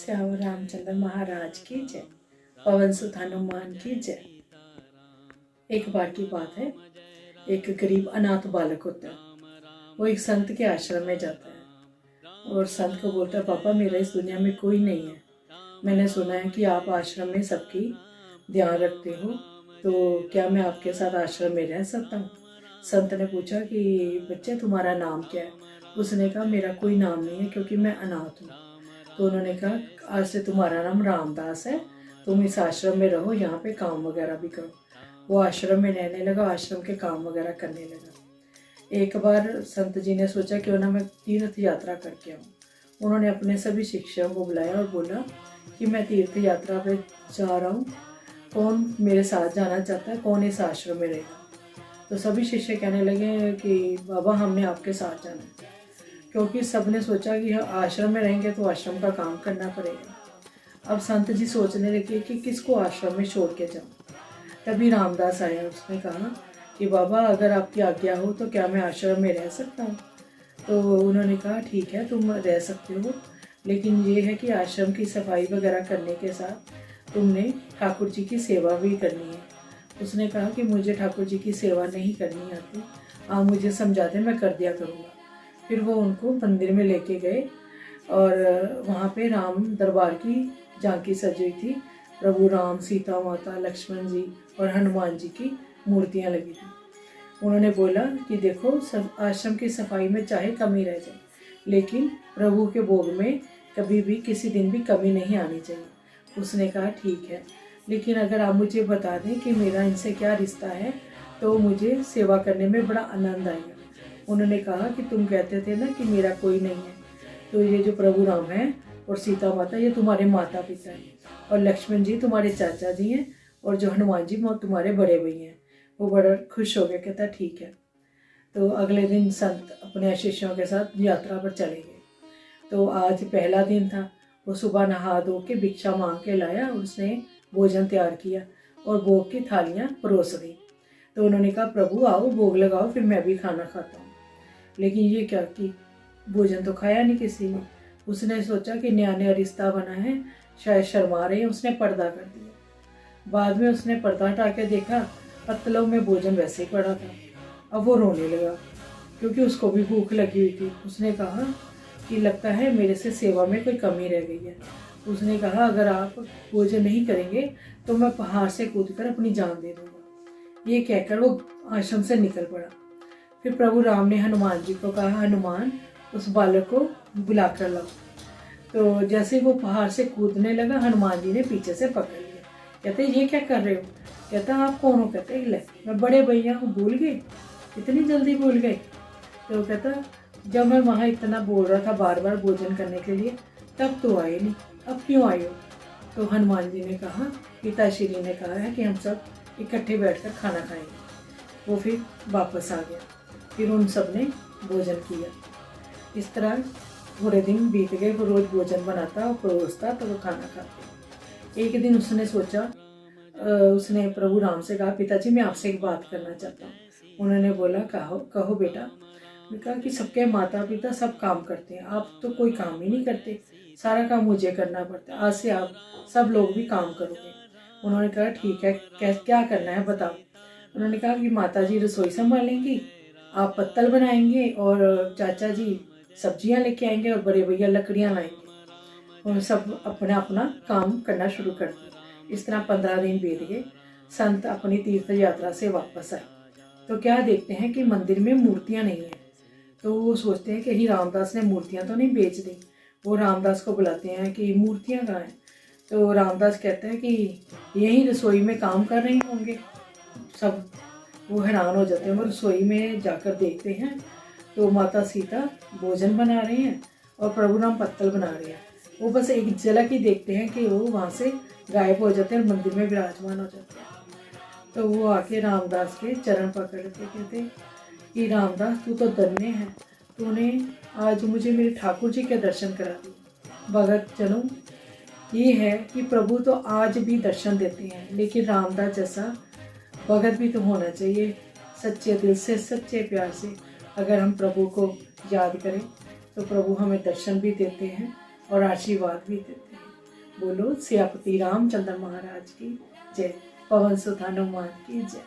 श्याम रामचंद्र महाराज की जय। पवन सुत हनुमान की जय। एक बार की बात है, एक गरीब अनाथ बालक होता है। वो एक संत के आश्रम में जाता है और संत को बोलता है, पापा मेरा इस दुनिया में कोई नहीं है। मैंने सुना है कि आप आश्रम में सबकी ध्यान रखते हो, तो क्या मैं आपके साथ आश्रम में रह सकता हूँ? संत ने पूछा कि बच्चे तुम्हारा नाम क्या है? उसने कहा मेरा कोई नाम नहीं है क्योंकि मैं अनाथ हूँ। तो उन्होंने कहा आज से तुम्हारा नाम रामदास है, तुम इस आश्रम में रहो, यहाँ पे काम वगैरह भी करो। वो आश्रम में रहने लगा, आश्रम के काम वगैरह करने लगा। एक बार संत जी ने सोचा क्यों ना मैं तीर्थ यात्रा करके आऊँ। उन्होंने अपने सभी शिष्यों को बुलाया और बोला कि मैं तीर्थ यात्रा पे जा रहा हूँ, कौन मेरे साथ जाना चाहता है, कौन इस आश्रम में रहेगा? तो सभी शिष्य कहने लगे कि बाबा हमने आपके साथ जाना है, क्योंकि सबने सोचा कि आश्रम में रहेंगे तो आश्रम का काम करना पड़ेगा। अब संत जी सोचने लगे कि किसको आश्रम में छोड़ के जाऊँ। तभी रामदास आया, उसने कहा कि बाबा अगर आपकी आज्ञा हो तो क्या मैं आश्रम में रह सकता हूँ? तो उन्होंने कहा ठीक है तुम रह सकते हो, लेकिन ये है कि आश्रम की सफाई वगैरह करने के साथ तुमने ठाकुर जी की सेवा भी करनी है। उसने कहा कि मुझे ठाकुर जी की सेवा नहीं करनी आती, आप मुझे समझा दें, मैं कर दिया करूँगा। फिर वो उनको मंदिर में लेके गए और वहाँ पे राम दरबार की झांकी सजी हुई थी। प्रभु राम, सीता माता, लक्ष्मण जी और हनुमान जी की मूर्तियाँ लगी थी। उन्होंने बोला कि देखो सब आश्रम की सफाई में चाहे कमी रह जाए, लेकिन प्रभु के भोग में कभी भी किसी दिन भी कमी नहीं आनी चाहिए। उसने कहा ठीक है, लेकिन अगर आप मुझे बता दें कि मेरा इनसे क्या रिश्ता है तो मुझे सेवा करने में बड़ा आनंद आएगा। उन्होंने कहा कि तुम कहते थे ना कि मेरा कोई नहीं है, तो ये जो प्रभु राम है और सीता माता ये तुम्हारे माता पिता हैं, और लक्ष्मण जी तुम्हारे चाचा जी हैं, और जो हनुमान जी वो तुम्हारे बड़े भैया हैं। वो बड़ा खुश हो गया, कहता ठीक है। तो अगले दिन संत अपने शिष्यों के साथ यात्रा पर चले गए। तो आज पहला दिन था। वो सुबह नहा धो के भिक्षा मांग के लाया, उसने भोजन तैयार किया और भोग की थालियाँ परोस दी। तो उन्होंने कहा प्रभु आओ भोग लगाओ, फिर मैं भी खाना खाता हूँ। लेकिन ये क्या कि भोजन तो खाया नहीं किसी ने। उसने सोचा कि नया नया रिश्ता बना है, शायद शर्मा रहे हैं, उसने पर्दा कर दिया। बाद में उसने पर्दा हटा के देखा, पत्तलों में भोजन वैसे ही पड़ा था। अब वो रोने लगा क्योंकि उसको भी भूख लगी हुई थी। उसने कहा कि लगता है मेरे से सेवा में कोई कमी रह गई है। उसने कहा अगर आप भोजन नहीं करेंगे तो मैं पहाड़ से कूदकर अपनी जान दे दूंगा। ये कहकर वो आश्रम से निकल पड़ा। फिर प्रभु राम ने हनुमान जी को कहा, हनुमान उस बालक को बुला कर लाओ। तो जैसे वो पहाड़ से कूदने लगा, हनुमान जी ने पीछे से पकड़ लिया। कहते ये क्या कर रहे हो? कहता आप कौन हो? कहते ले मैं बड़े भैया हूँ, भूल गए, इतनी जल्दी भूल गए? तो कहता जब मैं वहाँ इतना बोल रहा था बार बार भोजन करने के लिए, तब तो आए नहीं, अब क्यों आए हो? तो हनुमान जी ने कहा, पिताश्री ने कहा है कि हम सब इकट्ठे बैठकर खाना खाएंगे। वो फिर वापस आ गया। फिर उन सब ने भोजन किया। इस तरह थोड़े दिन बीत गए। वो रोज भोजन बनाता और परोसता तो वो खाना खाते। एक दिन उसने सोचा, उसने प्रभु राम से कहा, पिताजी मैं आपसे एक बात करना चाहता हूँ। उन्होंने बोला कहो कहो बेटा। मैंने कहा कि सबके माता पिता सब काम करते हैं, आप तो कोई काम ही नहीं करते, सारा काम मुझे करना पड़ता है, आज से आप सब लोग भी काम करोगे। उन्होंने कहा ठीक है, क्या करना है बताओ। उन्होंने कहा कि माता जी रसोई संभालेंगी, आप पत्तल बनाएंगे, और चाचा जी सब्जियां लेके आएंगे, और बड़े भैया लकड़ियां लाएंगे। और सब अपना अपना काम करना शुरू कर दिया। इस तरह 15 दिन बीत गए। संत अपनी तीर्थ यात्रा से वापस आए तो क्या देखते हैं कि मंदिर में मूर्तियां नहीं है। तो वो सोचते हैं कि ही रामदास ने मूर्तियां तो नहीं बेच दी। वो रामदास को बुलाते हैं कि मूर्तियां कहाँ हैं? तो रामदास कहते हैं कि यही रसोई में काम कर रहे होंगे सब। वो हैरान हो जाते हैं। वो रसोई में जाकर देखते हैं तो माता सीता भोजन बना रहे हैं और प्रभु राम पत्तल बना रहे हैं। वो बस एक झलक ही देखते हैं कि वो वहाँ से गायब हो जाते हैं और मंदिर में विराजमान हो जाते हैं। तो वो आके रामदास के चरण पकड़ के कहते कि रामदास तू तो धन्य है, तूने आज मुझे मेरे ठाकुर जी के दर्शन करा दिए। भगत जनों, ये है कि प्रभु तो आज भी दर्शन देते हैं, लेकिन रामदास जैसा भगत भी तो होना चाहिए। सच्चे दिल से, सच्चे प्यार से अगर हम प्रभु को याद करें तो प्रभु हमें दर्शन भी देते हैं और आशीर्वाद भी देते हैं। बोलो सियापति रामचंद्र महाराज की जय। पवन सुत हनुमान की जय।